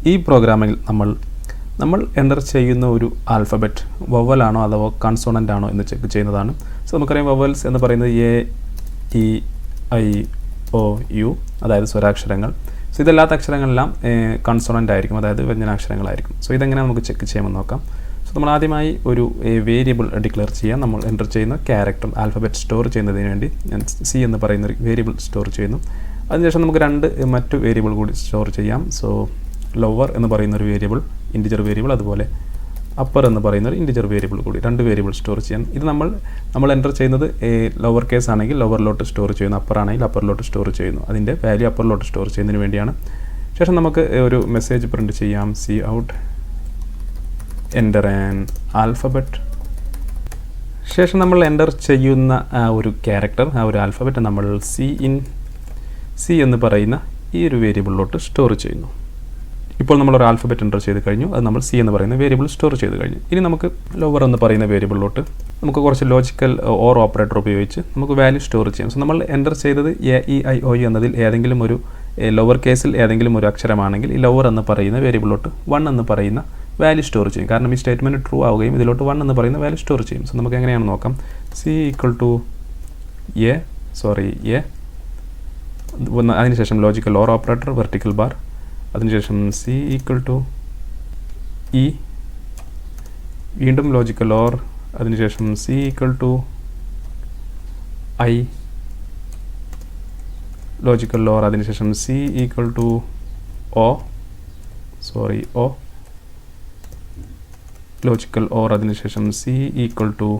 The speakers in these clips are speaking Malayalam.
ഈ പ്രോഗ്രാമിൽ നമ്മൾ എൻ്റർ ചെയ്യുന്ന ഒരു ആൽഫബറ്റ് വവൽ ആണോ അഥവാ കൺസോണൻ്റ് ആണോ എന്ന് ചെക്ക് ചെയ്യുന്നതാണ്. സോ നമുക്കറിയാം വവൽസ് എന്ന് പറയുന്നത് A, E, I, O, U, അതായത് സ്വരാക്ഷരങ്ങൾ. സോ ഇതല്ലാത്ത അക്ഷരങ്ങളെല്ലാം കൺസോണൻ്റ് ആയിരിക്കും, അതായത് വ്യഞ്ജനാക്ഷരങ്ങളായിരിക്കും. സോ ഇതെങ്ങനെ നമുക്ക് ചെക്ക് ചെയ്യാമെന്ന് നോക്കാം. സോ നമ്മൾ ആദ്യമായി ഒരു വേരിയബിൾ ഡിക്ലെയർ ചെയ്യാം. നമ്മൾ എൻ്റർ ചെയ്യുന്ന ക്യാരക്ടർ ആൽഫബറ്റ് സ്റ്റോർ ചെയ്യുന്നതിന് വേണ്ടി ഞാൻ സി എന്ന് പറയുന്ന ഒരു വേരിയബിൾ സ്റ്റോർ ചെയ്യുന്നു. അതിനുശേഷം നമുക്ക് രണ്ട് മറ്റു വേരിയബിൾ കൂടി സ്റ്റോർ ചെയ്യാം. സോ ലോവർ എന്ന് പറയുന്ന ഒരു വേരിയബിൾ, ഇൻറ്റിജർ വേരിയബിൾ, അതുപോലെ അപ്പർ എന്ന് പറയുന്ന ഒരു ഇൻറ്റിജർ വേരിയബിൾ കൂടി, രണ്ട് വേരിയബിൾ സ്റ്റോർ ചെയ്യാം. ഇത് നമ്മൾ എൻ്റർ ചെയ്യുന്നത് ലോവർ കേസ് ആണെങ്കിൽ ലോവറിലോട്ട് സ്റ്റോർ ചെയ്യുന്നു, അപ്പർ ആണെങ്കിൽ അപ്പറിലോട്ട് സ്റ്റോർ ചെയ്യുന്നു. അതിൻ്റെ വാല്യൂ അപ്പറിലോട്ട് സ്റ്റോർ ചെയ്യുന്നതിന് വേണ്ടിയാണ്. ശേഷം നമുക്ക് ഒരു മെസ്സേജ് പ്രിൻറ്റ് ചെയ്യാം. C out enter an alphabet. ശേഷം നമ്മൾ എൻ്റർ ചെയ്യുന്ന ഒരു ക്യാരക്ടർ, ഒരു ആൽഫബറ്റ് നമ്മൾ സി എന്ന് പറയുന്ന ഈ ഒരു വേരിയബിളിലോട്ട് സ്റ്റോർ ചെയ്യുന്നു. ഇപ്പോൾ നമ്മളൊരു ആൽഫബറ്റ് എൻ്റർ ചെയ്ത് കഴിഞ്ഞു. അത് നമ്മൾ സി എന്ന് പറയുന്ന വേരിയബിൾ സ്റ്റോർ ചെയ്ത് കഴിഞ്ഞു. ഇനി നമുക്ക് ലോവർ എന്ന് പറയുന്ന വേരിയബിളിലോട്ട് നമുക്ക് കുറച്ച് ലോജിക്കൽ ഓർ ഓപ്പറേറ്റർ ഉപയോഗിച്ച് നമുക്ക് വാല്യൂ സ്റ്റോർ ചെയ്യാം. സോ നമ്മൾ എൻ്റർ ചെയ്തത് എ, ഇ, ഐ, ഒ എന്നതിൽ ഏതെങ്കിലും ഒരു ലോവർ കേസിൽ ഏതെങ്കിലും ഒരു അക്ഷരമാണെങ്കിൽ ഈ ലോവർ എന്ന് പറയുന്ന വേരിയബിളിലോട്ട് 1 എന്ന് പറയുന്ന വാല്യൂ സ്റ്റോർ ചെയ്യും. കാരണം ഈ സ്റ്റേറ്റ്മെൻറ്റ് ട്രൂ ആവുകയും ഇതിലോട്ട് 1 എന്ന് പറയുന്ന വാല്യൂ സ്റ്റോർ ചെയ്യും. സോ നമുക്ക് എങ്ങനെയാണെന്ന് നോക്കാം. സി ഈക്വൽ ടു എ, അതിനുശേഷം logical or operator vertical bar, അതിനുശേഷം സി ഈക്വൽ ടു ഇ, വീണ്ടും ലോജിക്കൽ ഓർ, അതിനുശേഷം C equal to I, logical or, അതിനുശേഷം C equal to O, logical or, അതിനുശേഷം C equal to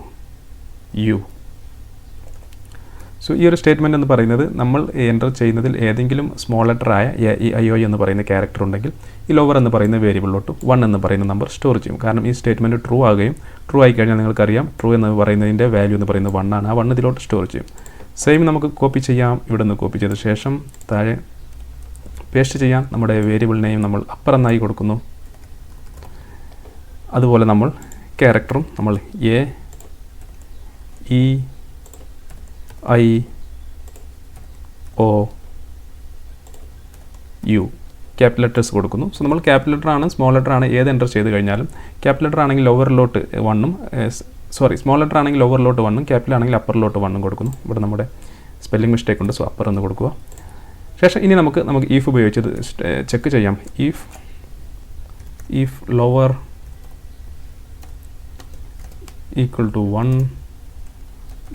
U. So ഈ ഒരു സ്റ്റേറ്റ്മെൻറ്റ് എന്ന് പറയുന്നത് നമ്മൾ എൻ്റർ ചെയ്യുന്നതിൽ ഏതെങ്കിലും സ്മോൾ ലെറ്ററായ എ, ഇ, ഐ, ഒ എന്ന് പറയുന്ന ക്യാരക്ടർ ഉണ്ടെങ്കിൽ ഈ ലോവർ എന്ന് പറയുന്ന വേരിയബിളിലോട്ട് 1 എന്ന് പറയുന്ന നമ്പർ സ്റ്റോർ ചെയ്യും. കാരണം ഈ സ്റ്റേറ്റ്മെൻറ്റ് ട്രൂ ആയി കഴിഞ്ഞാൽ നിങ്ങൾക്കറിയാം ട്രൂ എന്ന് പറയുന്നതിൻ്റെ വാല്യൂ എന്ന് പറയുന്നത് 1 ആണ്. ആ 1 ഇതിലോട്ട് സ്റ്റോർ ചെയ്യും. സെയിം നമുക്ക് കോപ്പി ചെയ്യാം. ഇവിടെ നിന്ന് കോപ്പി ചെയ്ത ശേഷം താഴെ പേസ്റ്റ് ചെയ്യാം. നമ്മുടെ വേരിയബിൾ നെയിം നമ്മൾ അപ്പർ എന്നായി കൊടുക്കുന്നു. അതുപോലെ നമ്മൾ ക്യാരക്ടറും നമ്മൾ A, E, I, O, U capital letters കൊടുക്കുന്നു. സോ നമ്മൾ ക്യാപിറ്റൽ ലെറ്റർ ആണ് സ്മോൾ ലെറ്റർ ആണ് ഏത് എൻ്റർ ചെയ്ത് കഴിഞ്ഞാലും ക്യാപിറ്റൽ ലെറ്റർ ആണെങ്കിൽ ലോവറിലോട്ട് 1ഉം സ്മോൾ ലെറ്റർ ആണെങ്കിൽ ലോവറിലോട്ട് 1ഉം ക്യാപിറ്റൽ ആണെങ്കിൽ അപ്പറിലോട്ട് 1ഉം കൊടുക്കുന്നു. ഇവിടെ നമ്മുടെ സ്പെല്ലിംഗ് മിസ്റ്റേക്ക് ഉണ്ട്. സോ അപ്പർ എന്ന് കൊടുക്കുക. ശേഷം ഇനി നമുക്ക് ഈഫ് ഉപയോഗിച്ചത് ചെക്ക് ചെയ്യാം. ഈഫ് ലോവർ ഈക്വൽ ടു 1,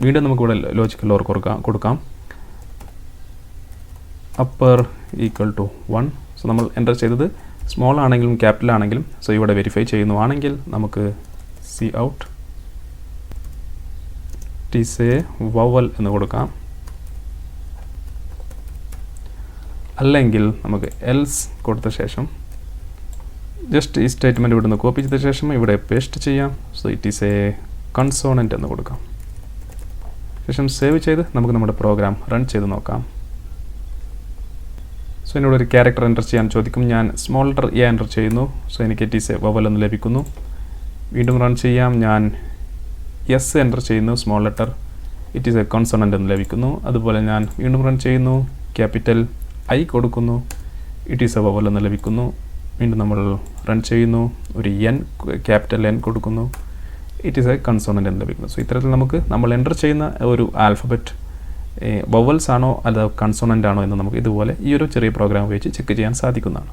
വീണ്ടും നമുക്കിവിടെ ലോജിക്കൽ ഓർ കൊടുക്കാം. Upper equal to 1. സോ നമ്മൾ എൻ്റർ ചെയ്തത് സ്മോൾ ആണെങ്കിലും ക്യാപിറ്റൽ ആണെങ്കിലും സോ ഇവിടെ വെരിഫൈ ചെയ്യുന്നതാണെങ്കിൽ നമുക്ക് C out it's a vowel എന്ന് കൊടുക്കാം. അല്ലെങ്കിൽ നമുക്ക് എൽസ് കൊടുത്ത ശേഷം ജസ്റ്റ് ഈ സ്റ്റേറ്റ്മെൻറ്റ് ഇവിടുന്ന് കോപ്പി ചെയ്ത ശേഷം ഇവിടെ പേസ്റ്റ് ചെയ്യാം. സോ ഇറ്റ് ഈസ് എ കൺസോണൻ്റ് എന്ന് കൊടുക്കാം. ശേഷം സേവ് ചെയ്ത് നമുക്ക് നമ്മുടെ പ്രോഗ്രാം റൺ ചെയ്ത് നോക്കാം. സോ എന്നോട് ഒരു ക്യാരക്ടർ എൻ്റർ ചെയ്യാൻ ചോദിക്കും. ഞാൻ സ്മോൾ ലെറ്റർ എ എൻ്റർ ചെയ്യുന്നു. സോ എനിക്ക് ഇറ്റ് ഈസ് എ വവൽ എന്ന് ലഭിക്കുന്നു. വീണ്ടും റൺ ചെയ്യാം. ഞാൻ എസ് എൻ്റർ ചെയ്യുന്നു, small letter, it is A consonant എന്ന് ലഭിക്കുന്നു. അതുപോലെ ഞാൻ വീണ്ടും റൺ ചെയ്യുന്നു, ക്യാപിറ്റൽ ഐ കൊടുക്കുന്നു, ഇറ്റ് ഈസ് എ വവൽ എന്ന് ലഭിക്കുന്നു. വീണ്ടും നമ്മൾ റൺ ചെയ്യുന്നു, ഒരു എൻ ക്യാപിറ്റൽ എൻ കൊടുക്കുന്നു, ഇറ്റ് ഈസ് എ കൺസോണൻ്റ് എന്ന് ലഭിക്കുന്നു. സോ ഇത്തരത്തിൽ നമ്മൾ എൻ്റർ ചെയ്യുന്ന ഒരു ആൽഫബറ്റ് വവൽസ് ആണോ അതോ കൺസോണൻ്റ് ആണോ എന്ന് നമുക്ക് ഇതുപോലെ ഈ ഒരു ചെറിയ പ്രോഗ്രാം ഉപയോഗിച്ച് ചെക്ക് ചെയ്യാൻ സാധിക്കുന്നതാണ്.